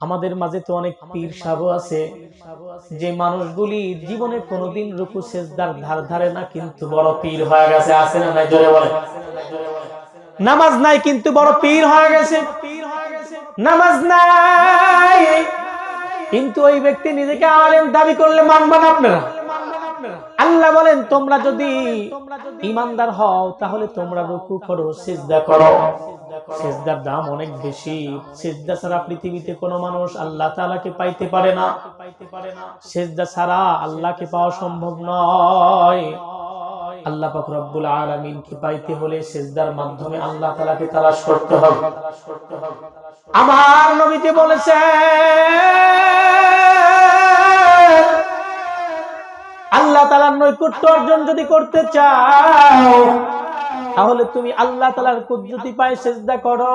আমাদের মাঝে তো অনেক পীর সাধু আছে যে মানুষগুলি জীবনে কোনোদিন রুকু সেজদার ধার ধারে না, কিন্তু বড় পীর হয়ে গেছে। আছে না নাই? জোরে বলে। নামাজ নাই কিন্তু বড় পীর হয়ে গেছে। নামাজ নাই কিন্তু ওই ব্যক্তি নিজেকে আলেম দাবি করলে মানবেন আপনারা? আল্লাহ বলেন তোমরা যদি ঈমানদার হও তাহলে তোমরা রুকু করো, সিজদা করো। সিজদার দাম অনেক বেশি। সিজদা ছাড়া পৃথিবীতে কোনো মানুষ আল্লাহ তাআলাকে পাইতে পারে না। সিজদা ছাড়া আল্লাহকে পাওয়া সম্ভব নয়। আল্লাহ পাক রব্বুল আলামিনকে পাইতে হলে সিজদার মাধ্যমে আল্লাহ তাআলাকে তালাশ করতে হবে। আমার নবীজি বলেছেন আল্লাহ তাআলার নৈকট্য অর্জন যদি করতে চাও তাহলে তুমি আল্লাহ তাআলার কুদরতি পায়ে সিজদা করো।